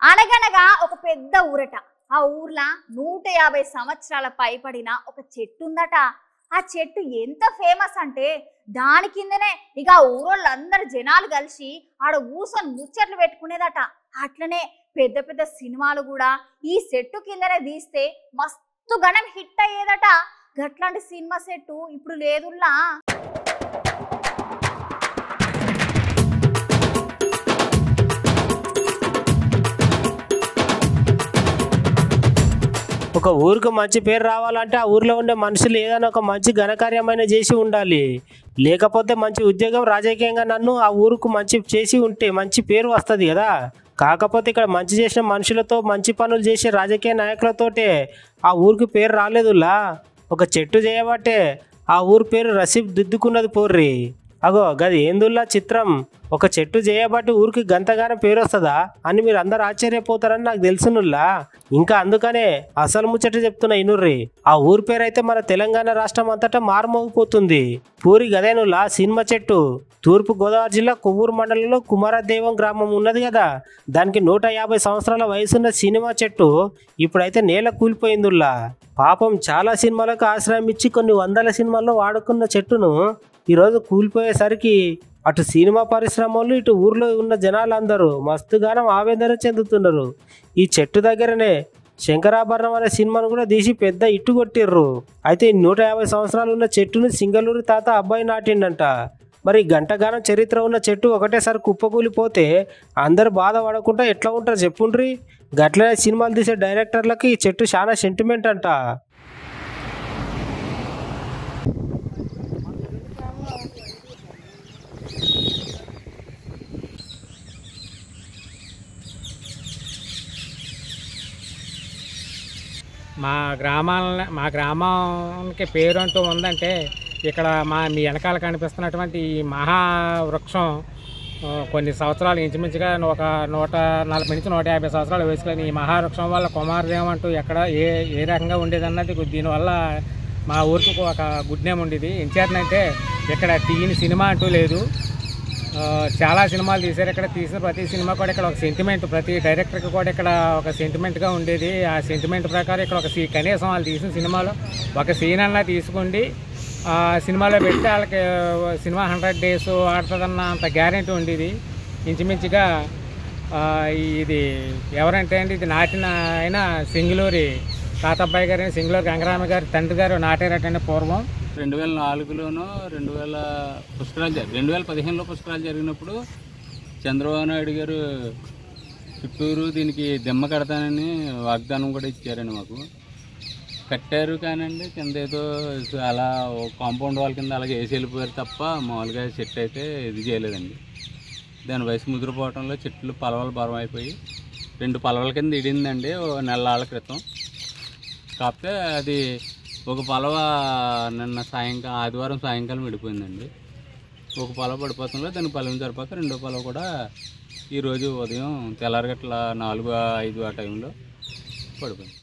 అనగనగా ఒక పెద్ద ఊరట. ఆ ఊర్లో 150 సంవత్సరాల పైపడిన ఒక చెట్టు ఉందట. ఆ చెట్టు ఎంత ఫేమస్ అంటే దాని కిందనే ఇక ఊరోళ్ళందరు జనాలు కలిసి ఆడ కూర్చొని ముచ్చట్లు పెట్టుకునేదట. అట్లనే పెద్ద పెద్ద సినిమాలు కూడా ఈ చెట్టు కిందనే తీస్తే మస్తు గణం హిట్ అయ్యేదట. గట్లాంటి సినిమా సెట్టు ఇప్పుడు లేదుల్లా. ఒక ఊరికి మంచి పేరు రావాలంటే ఆ ఊరిలో ఉండే మనుషులు ఏదైనా ఒక మంచి ఘనకార్యమైన చేసి ఉండాలి. లేకపోతే మంచి ఉద్యోగం రాజకీయంగా నన్ను ఆ ఊరుకు మంచి చేసి ఉంటే మంచి పేరు వస్తుంది కదా. కాకపోతే ఇక్కడ మంచి చేసిన మనుషులతో మంచి పనులు చేసే రాజకీయ నాయకులతోటే ఆ ఊరికి పేరు రాలేదులా. ఒక చెట్టు చేయబట్టే ఆ ఊరి పేరు రసీబ్ దిద్దుకున్నది పోర్రి. అగో గది ఏందుల్లా చిత్రం. ఒక చెట్టు చేయబట్టి ఊరికి గంతగానే పేరు వస్తుందా అని మీరు అందరు ఆశ్చర్యపోతారని నాకు తెలుసునుల్లా. ఇంకా అందుకనే అసలు ముచ్చట చెప్తున్నా ఇనుర్రి. ఆ ఊరి పేరు అయితే మన తెలంగాణ రాష్ట్రం అంతటా మారుమోగిపోతుంది. పూరి గదేనుల్లా సినిమా చెట్టు. తూర్పు గోదావరి జిల్లా కొవ్వూరు మండలంలో కుమారదేవం గ్రామం ఉన్నది కదా, దానికి 150 సంవత్సరాల వయసున్న సినిమా చెట్టు ఇప్పుడైతే నేల కూలిపోయిందిల్లా. పాపం చాలా సినిమాలకు ఆశ్రయం ఇచ్చి కొన్ని వందల సినిమాల్లో వాడుకున్న చెట్టును ఈరోజు కూలిపోయేసరికి అటు సినిమా పరిశ్రమలు ఇటు ఊర్లో ఉన్న జనాలందరూ మస్తుగానం ఆవేదన చెందుతున్నారు. ఈ చెట్టు దగ్గరనే శంకరాభరణం అనే సినిమాను కూడా తీసి పెద్ద ఇట్టు కొట్టిర్రు. అయితే ఈ 150 సంవత్సరాలు ఉన్న చెట్టును సింగళూరు తాత అబ్బాయి నాటిండంట. మరి గంటగానం చరిత్ర ఉన్న చెట్టు ఒకటేసారి కుప్పకూలిపోతే అందరు బాధపడకుండా ఎట్లా ఉంటారు చెప్పుండ్రి. గట్లనే సినిమాలు తీసే డైరెక్టర్లకి ఈ చెట్టు చాలా సెంటిమెంట్ అంట. మా గ్రామానికి పేరు అంటూ ఉందంటే ఇక్కడ మీ వెనకాల కనిపిస్తున్నటువంటి ఈ మహావృక్షం కొన్ని సంవత్సరాలు ఇంచుమించుగా ఒక 140 నుంచి 150 సంవత్సరాలు వేసుకొని ఈ మహావృక్షం వల్ల కుమారదేవం అంటూ ఎక్కడ ఏ రకంగా ఉండేదన్నది దీనివల్ల మా ఊరికి ఒక గుడ్ నేమ్ ఉండేది. ఎంచేతనంటే ఇక్కడ తీయని సినిమా అంటూ లేదు. చాలా సినిమాలు తీశారు. ఇక్కడ తీసిన ప్రతి సినిమా కూడా ఇక్కడ ఒక సెంటిమెంట్, ప్రతి డైరెక్టర్కి కూడా ఇక్కడ ఒక సెంటిమెంట్గా ఉండేది. ఆ సెంటిమెంట్ ప్రకారం ఇక్కడ ఒక కనీసం వాళ్ళు తీసిన సినిమాలో ఒక సీన్ అన్నా తీసుకుండి సినిమాలో పెట్టి వాళ్ళకి సినిమా 100 days ఆడుతుందన్న అంత గ్యారెంటీ ఉండేది. ఇంచుమించుగా ఇది ఎవరంటే అండి, ఇది నాటిన ఆయన సింగళూరి తాతబ్బాయి గారు, సింగళూరు గంగరామ గారి తండ్రి గారు నాటారటండి పూర్వం. 2004లోనో 2015లో పుష్కరాలు జరిగినప్పుడు చంద్రబాబు నాయుడు గారు చుట్టూరు దీనికి దిమ్మ కడతానని వాగ్దానం కూడా ఇచ్చారండి. మాకు కట్టారు కానండి కింద ఏదో అలా కాంపౌండ్ వాల్ కింద అలాగే వేసి వెళ్ళిపోయారు తప్ప మామూలుగా చెట్టు అయితే ఇది చేయలేదండి. దాని వయసు ముదిరిపోవడంలో చెట్లు పలవలు బరం అయిపోయి 2 పలవల కింద ఇడిందండి నెలల క్రితం. కాకపోతే అది ఒక పలవ నిన్న ఆదివారం సాయంకాలం విడిపోయిందండి. ఒక పలవ పడిపోతుందో దానికి పలవ సరిపోక రెండో పలవ కూడా ఈరోజు ఉదయం తెల్లారగట్ల 4-5 ఆ టైంలో పడిపోయింది.